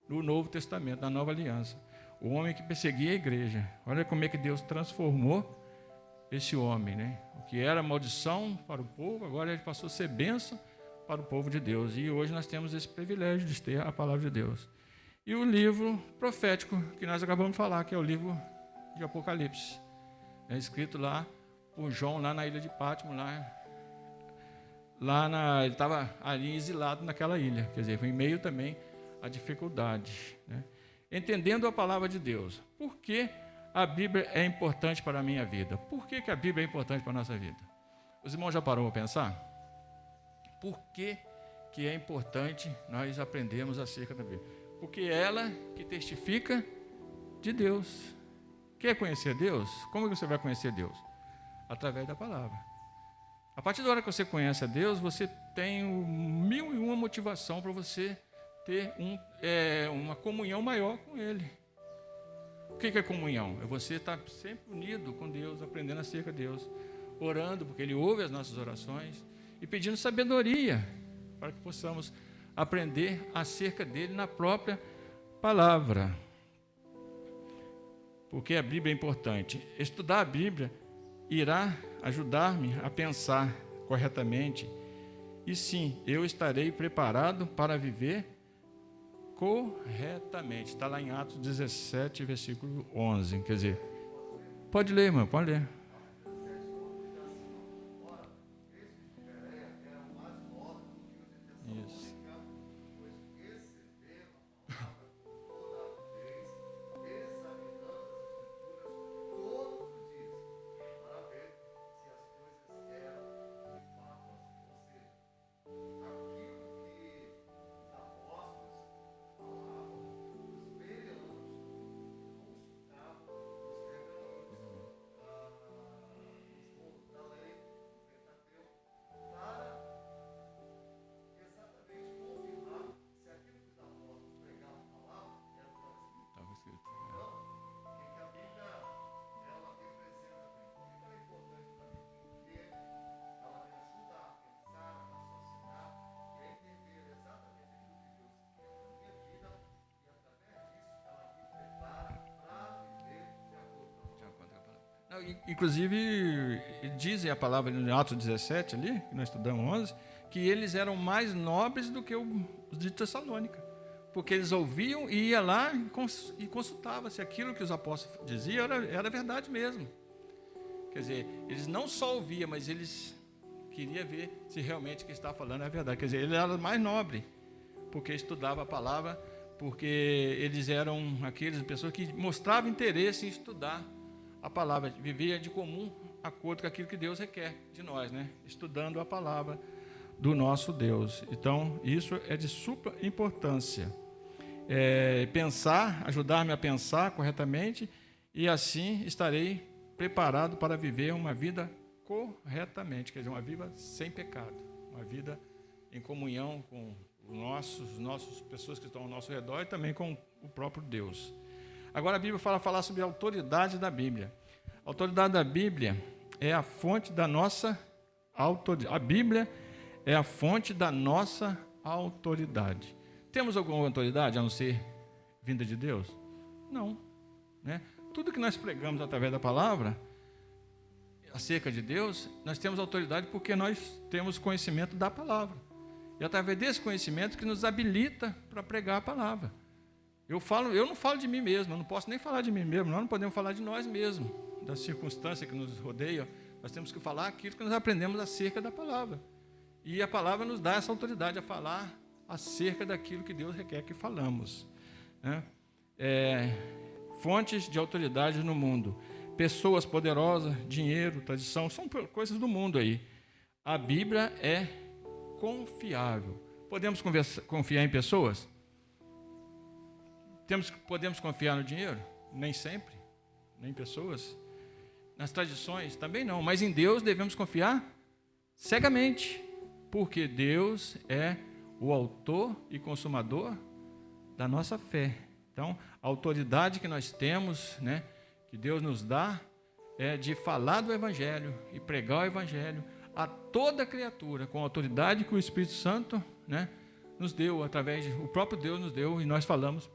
no Novo Testamento, na Nova Aliança. O homem que perseguia a igreja. Olha como é que Deus transformou esse homem, né? O que era maldição para o povo, agora ele passou a ser bênção para o povo de Deus. E hoje nós temos esse privilégio de ter a palavra de Deus. E o livro profético, que nós acabamos de falar, que é o livro de Apocalipse. É escrito lá por João, lá na ilha de Pátimo, ele estava ali exilado naquela ilha. Quer dizer, foi em meio também à dificuldade, né? Entendendo a palavra de Deus. Por que a Bíblia é importante para a minha vida? Por que a Bíblia é importante para a nossa vida? Os irmãos já pararam para pensar? Por que é importante nós aprendermos acerca da Bíblia? Porque é ela que testifica de Deus. Quer conhecer Deus? Como você vai conhecer Deus? Através da palavra. A partir da hora que você conhece a Deus, você tem 1001 motivação para você ter uma comunhão maior com Ele. O que é comunhão? É você estar sempre unido com Deus, aprendendo acerca de Deus, orando, porque Ele ouve as nossas orações, e pedindo sabedoria, para que possamos aprender acerca dEle na própria palavra. Porque a Bíblia é importante. Estudar a Bíblia irá ajudar-me a pensar corretamente e sim, eu estarei preparado para viver corretamente. Está lá em Atos 17, versículo 11. Quer dizer, pode ler, irmão, pode ler. Isso. Estava escrito. Não, inclusive, dizem a palavra em Atos 17, ali, que nós estudamos 11, que eles eram mais nobres do que os de Tessalônica, porque eles ouviam e iam lá e consultavam se aquilo que os apóstolos diziam era verdade mesmo. Quer dizer, eles não só ouviam, mas eles queriam ver se realmente o que estava falando é verdade. Quer dizer, ele era mais nobre, porque estudava a palavra, porque eles eram aquelas pessoas que mostravam interesse em estudar a palavra, vivia de comum acordo com aquilo que Deus requer de nós, né? Estudando a palavra do nosso Deus. Então, isso é de super importância. Pensar, ajudar-me a pensar corretamente, e assim estarei preparado para viver uma vida corretamente, quer dizer, uma vida sem pecado, uma vida em comunhão com nossas pessoas que estão ao nosso redor e também com o próprio Deus. Agora a Bíblia fala sobre a autoridade da Bíblia. A autoridade da Bíblia é a fonte da nossa autoridade. A Bíblia é a fonte da nossa autoridade. Temos alguma autoridade a não ser vinda de Deus? Não, né? Tudo que nós pregamos através da palavra acerca de Deus, nós temos autoridade porque nós temos conhecimento da palavra. E através desse conhecimento que nos habilita para pregar a palavra. Eu não falo de mim mesmo, eu não posso nem falar de mim mesmo, nós não podemos falar de nós mesmos, das circunstâncias que nos rodeiam, nós temos que falar aquilo que nós aprendemos acerca da palavra. E a palavra nos dá essa autoridade a falar acerca daquilo que Deus requer que falamos, né? Fontes de autoridade no mundo, pessoas poderosas, dinheiro, tradição, são coisas do mundo aí. A Bíblia é confiável. Podemos confiar em pessoas? Podemos confiar no dinheiro? Nem sempre, nem em pessoas. Nas tradições? Também não, mas em Deus devemos confiar cegamente, porque Deus é o autor e consumador da nossa fé. Então, a autoridade que nós temos, né, que Deus nos dá, é de falar do Evangelho e pregar o Evangelho a toda criatura, com a autoridade que o Espírito Santo, né, nos deu, o próprio Deus nos deu, e nós falamos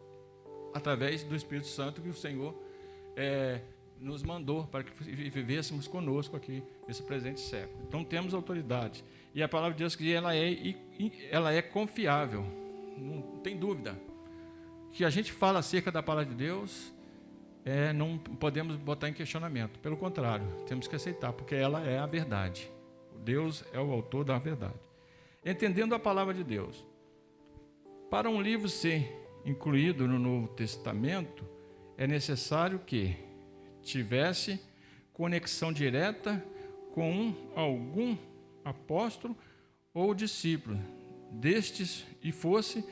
através do Espírito Santo que o Senhor nos mandou para que vivêssemos conosco aqui nesse presente século. Então temos autoridade. E a palavra de Deus que ela é confiável. Não tem dúvida. Que a gente fala acerca da palavra de Deus, não podemos botar em questionamento. Pelo contrário, temos que aceitar, porque ela é a verdade. Deus é o autor da verdade. Entendendo a palavra de Deus. Para um livro ser incluído no Novo Testamento, é necessário que tivesse conexão direta com algum apóstolo ou discípulo destes e fosse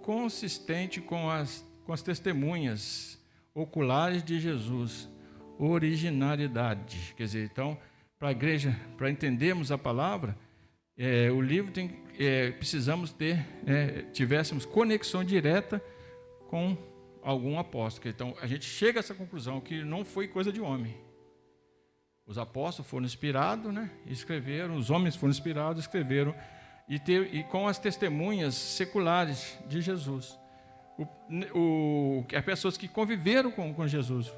consistente com as testemunhas oculares de Jesus, originalidade. Quer dizer, então, para a igreja, para entendermos a palavra, o livro precisamos tivéssemos conexão direta com algum apóstolo. Então, a gente chega a essa conclusão que não foi coisa de homem. Os apóstolos foram inspirados, né, e escreveram, os homens foram inspirados, escreveram, e com as testemunhas seculares de Jesus. As pessoas que conviveram com Jesus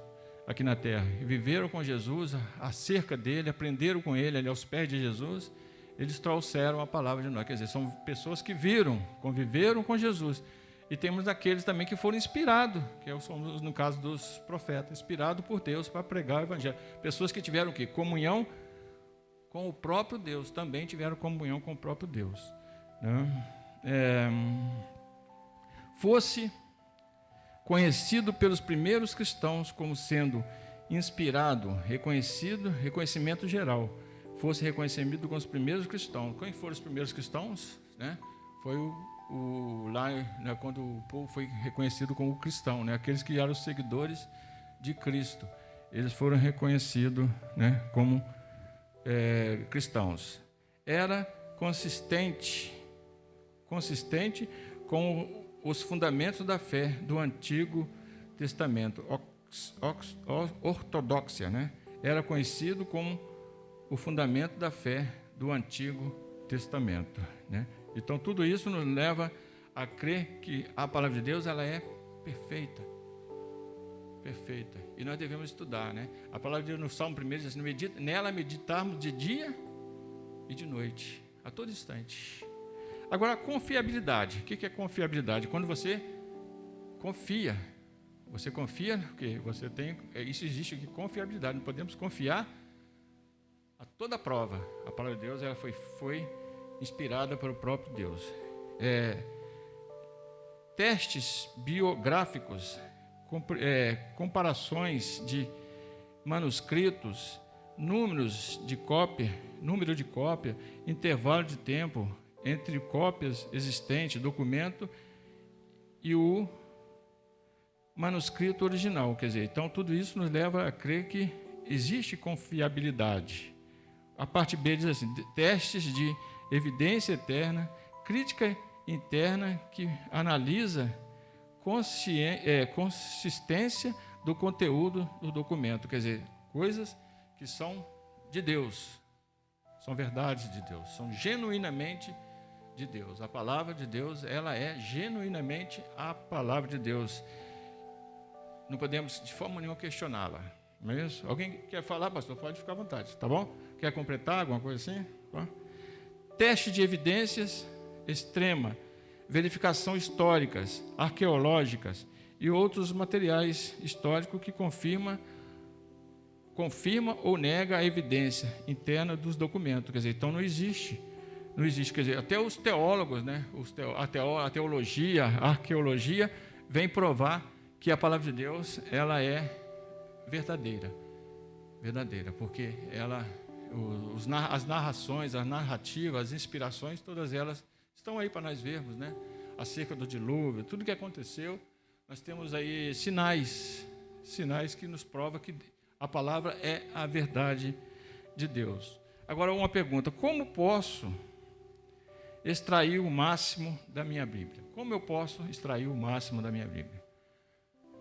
aqui na terra, e viveram com Jesus, acerca dele, aprenderam com ele ali aos pés de Jesus, eles trouxeram a palavra de nós. Quer dizer, são pessoas que viram, conviveram com Jesus. E temos aqueles também que foram inspirados, que somos no caso dos profetas, inspirados por Deus para pregar o evangelho. Pessoas que tiveram o quê? Comunhão com o próprio Deus, também tiveram comunhão com o próprio Deus. Fosse conhecido pelos primeiros cristãos como sendo inspirado, reconhecimento geral, fosse reconhecido com os primeiros cristãos. Quem foram os primeiros cristãos? Foi lá, quando o povo foi reconhecido como cristão, aqueles que eram os seguidores de Cristo, eles foram reconhecidos como cristãos. Era consistente com os fundamentos da fé do Antigo Testamento, ortodoxia, era conhecido como o fundamento da fé do Antigo Testamento, Então, tudo isso nos leva a crer que a palavra de Deus ela é perfeita. Perfeita. E nós devemos estudar, A palavra de Deus no Salmo 1 diz assim, nela meditarmos de dia e de noite, a todo instante. Agora, a confiabilidade. O que é confiabilidade? Quando você confia. Você confia porque você tem... Isso existe aqui, confiabilidade. Não podemos confiar a toda prova. A palavra de Deus ela foi inspirada pelo próprio Deus. Testes biográficos, comparações de manuscritos, número de cópia, intervalo de tempo entre cópias existentes, documento e o manuscrito original. Quer dizer, então tudo isso nos leva a crer que existe confiabilidade. A parte B diz assim, testes de evidência eterna, crítica interna que analisa consistência do conteúdo do documento, quer dizer, coisas que são de Deus, são verdades de Deus, são genuinamente de Deus. A palavra de Deus, ela é genuinamente a palavra de Deus. Não podemos de forma nenhuma questioná-la, não é isso? Alguém quer falar, pastor? Pode ficar à vontade, tá bom? Quer completar alguma coisa assim? Bom? Teste de evidências extrema, verificação históricas, arqueológicas e outros materiais históricos que confirma ou nega a evidência interna dos documentos. Quer dizer, então não existe, quer dizer, até os teólogos, a teologia, a arqueologia, vem provar que a palavra de Deus, ela é verdadeira, porque ela, as narrações, as narrativas, as inspirações, todas elas estão aí para nós vermos, acerca do dilúvio, tudo que aconteceu, nós temos aí sinais que nos provam que a palavra é a verdade de Deus. Agora, uma pergunta, como posso extrair o máximo da minha Bíblia? Como eu posso extrair o máximo da minha Bíblia?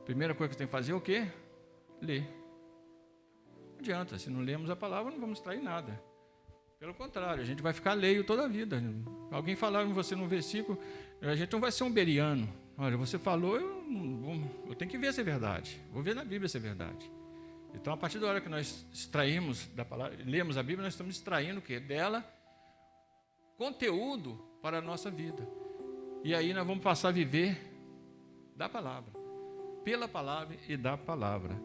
Primeira coisa que você tem que fazer é o quê? Ler. Não adianta, se não lemos a palavra, não vamos extrair nada. Pelo contrário, a gente vai ficar leio toda a vida. Alguém falar em você num versículo, a gente não vai ser um beriano. Olha, você falou, eu tenho que ver se é verdade. Vou ver na Bíblia se é verdade. Então, a partir da hora que nós extraímos da palavra, lemos a Bíblia, nós estamos extraindo o quê? Dela conteúdo para a nossa vida. E aí nós vamos passar a viver da palavra, pela palavra e da palavra.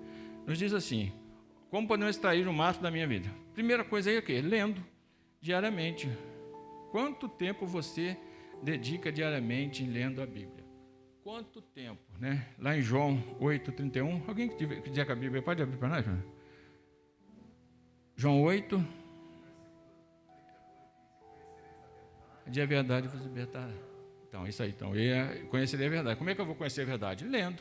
Nos diz assim, como podemos extrair o máximo da minha vida? Primeira coisa aí é o quê? Lendo diariamente. Quanto tempo você dedica diariamente lendo a Bíblia? Quanto tempo, Lá em João 8:31, alguém que dizer que a Bíblia pode abrir para nós? João 8, de a verdade vos libertará. Então, isso aí. Então, conhecerei a verdade. Como é que eu vou conhecer a verdade? Lendo.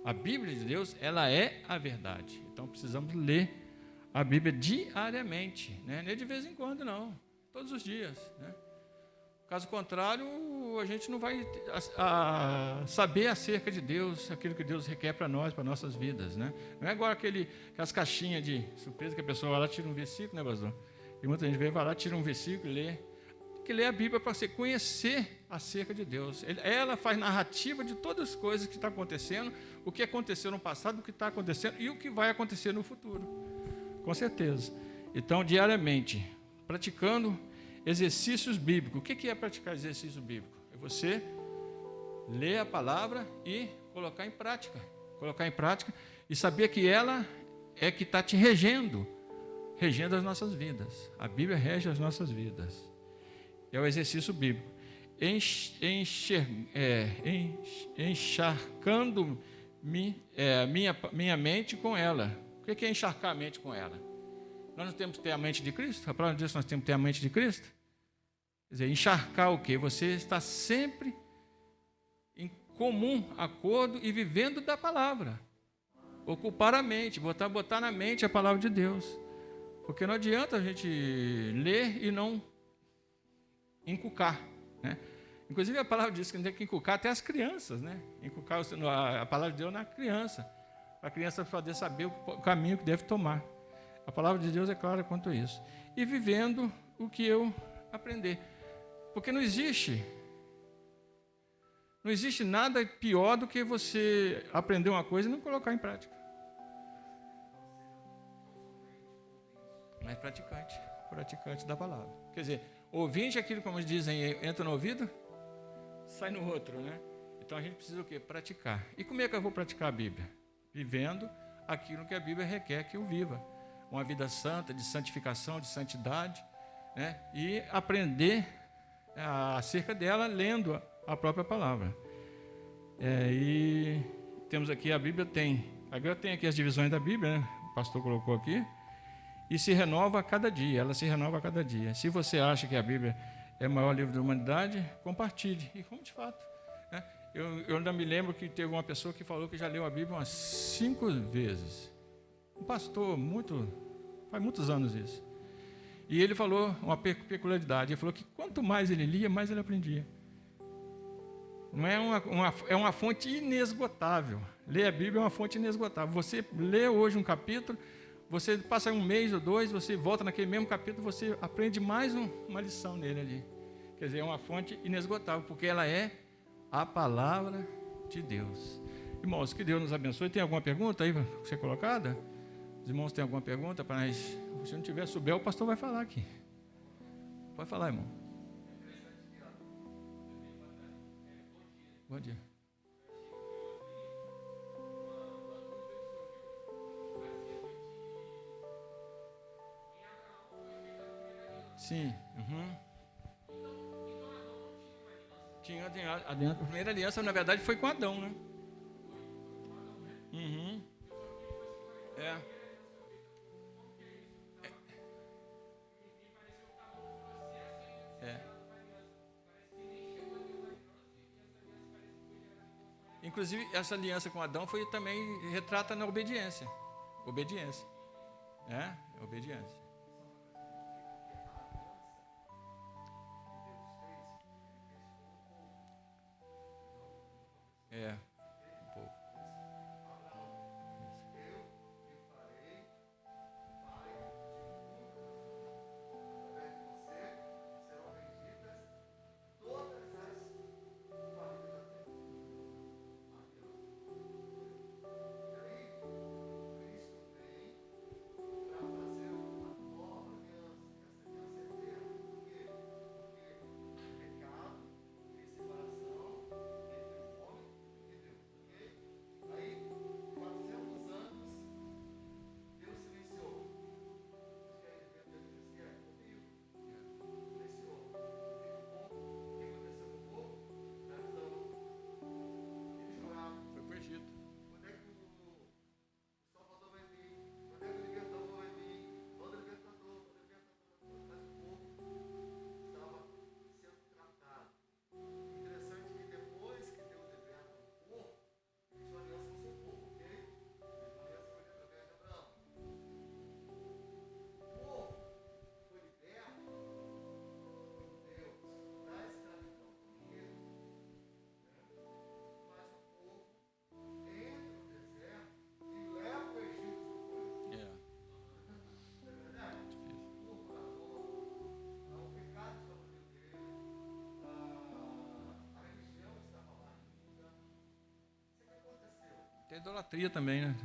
A Bíblia de Deus, ela é a verdade. Então, precisamos ler a Bíblia diariamente, não é de vez em quando, não. Todos os dias, Caso contrário, a gente não vai saber acerca de Deus, aquilo que Deus requer para nós, para nossas vidas, Não é igual aquelas caixinhas de surpresa que a pessoa vai lá, tira um versículo, pastor? E muita gente vai lá, tira um versículo e lê. Tem que ler a Bíblia para você conhecer acerca de Deus. Ela faz narrativa de todas as coisas que estão acontecendo, o que aconteceu no passado, o que está acontecendo e o que vai acontecer no futuro. Com certeza. Então, diariamente, praticando exercícios bíblicos. O que é praticar exercício bíblico? É você ler a palavra e colocar em prática. Colocar em prática e saber que ela é que está te regendo as nossas vidas. A Bíblia rege as nossas vidas. É o exercício bíblico. Encharcando minha mente com ela. O que é encharcar a mente com ela? Nós não temos que ter a mente de Cristo? A palavra diz que nós temos que ter a mente de Cristo? Quer dizer, encharcar o quê? Você está sempre em comum acordo e vivendo da palavra. Ocupar a mente, botar na mente a palavra de Deus. Porque não adianta a gente ler e não encucar, né? Inclusive a palavra diz que tem que encucar até as crianças, né? Encucar a palavra de Deus na criança, para a criança poder saber o caminho que deve tomar. A palavra de Deus é clara quanto a isso. E vivendo o que eu aprender. Porque não existe nada pior do que você aprender uma coisa e não colocar em prática. Mas praticante da palavra. Quer dizer, ouvinte é aquilo, como dizem, entra no ouvido, sai no outro, né? Então a gente precisa o quê? Praticar. E como é que eu vou praticar a Bíblia? Vivendo aquilo que a Bíblia requer que eu viva. Uma vida santa, de santificação, de santidade, né? E aprender acerca dela lendo a própria palavra. E temos aqui, a Bíblia agora tem aqui as divisões da Bíblia, né? O pastor colocou aqui. E se renova a cada dia, ela se renova a cada dia. Se você acha que a Bíblia é o maior livro da humanidade, compartilhe. E como de fato, né? Eu ainda me lembro que teve uma pessoa que falou que já leu a Bíblia umas 5 vezes. Um pastor, faz muitos anos isso. E ele falou uma peculiaridade, ele falou que quanto mais ele lia, mais ele aprendia. Não é uma fonte inesgotável. Ler a Bíblia é uma fonte inesgotável. Você lê hoje um capítulo, você passa 1 mês ou 2, você volta naquele mesmo capítulo, você aprende mais uma lição nele ali. Quer dizer, é uma fonte inesgotável, porque ela é a palavra de Deus. Irmãos, que Deus nos abençoe. Tem alguma pergunta aí para ser colocada? Os irmãos têm alguma pergunta para nós? Se não tiver, souber, o pastor vai falar aqui. Pode falar, irmão. Bom dia. Sim. Tinha a primeira aliança, na verdade, foi com Adão, né? Inclusive, essa aliança com Adão foi também retrata na obediência. Obediência. Obediência. Um pouco. Tem idolatria também, né?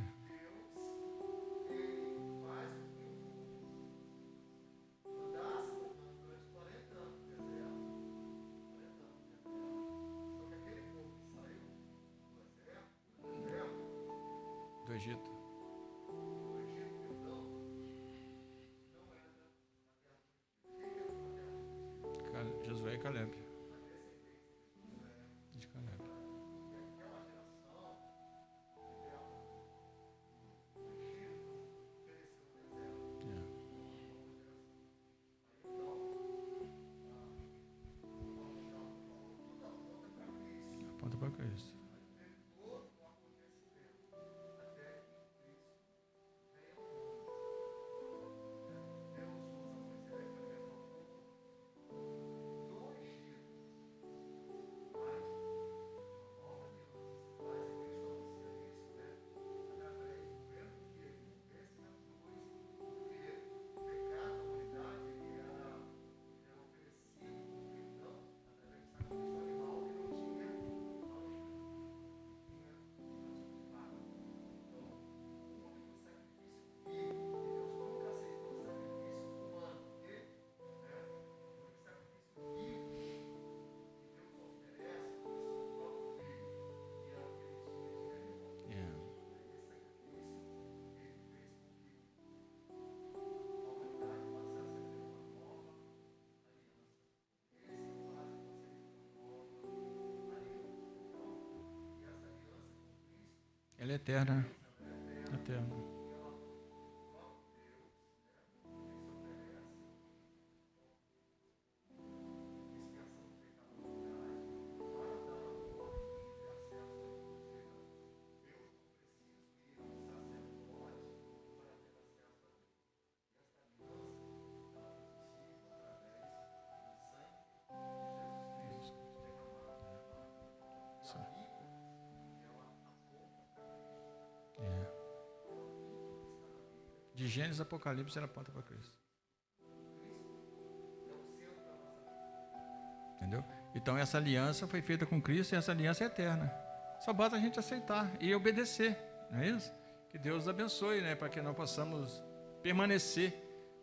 Isso. Ela é eterna. Eterna. De Gênesis a Apocalipse ela aponta para Cristo. Entendeu? Então essa aliança foi feita com Cristo e essa aliança é eterna. Só basta a gente aceitar e obedecer, não é isso? Que Deus abençoe, né, para que nós possamos permanecer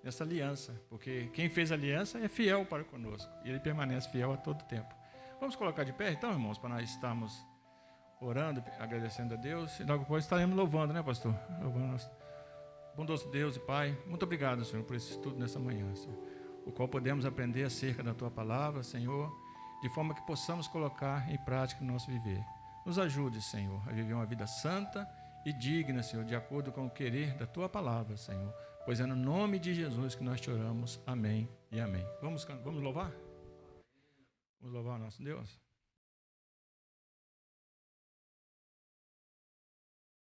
nessa aliança, porque quem fez a aliança é fiel para conosco e Ele permanece fiel a todo tempo. Vamos colocar de pé então, irmãos, para nós estarmos orando, agradecendo a Deus e logo depois estaremos louvando, né, pastor? Louvando nosso bondoso Deus e Pai, muito obrigado, Senhor, por esse estudo nessa manhã, Senhor, o qual podemos aprender acerca da Tua palavra, Senhor, de forma que possamos colocar em prática no nosso viver. Nos ajude, Senhor, a viver uma vida santa e digna, Senhor, de acordo com o querer da Tua palavra, Senhor, pois é no nome de Jesus que nós te oramos. Amém e amém. Vamos louvar? Vamos louvar o nosso Deus?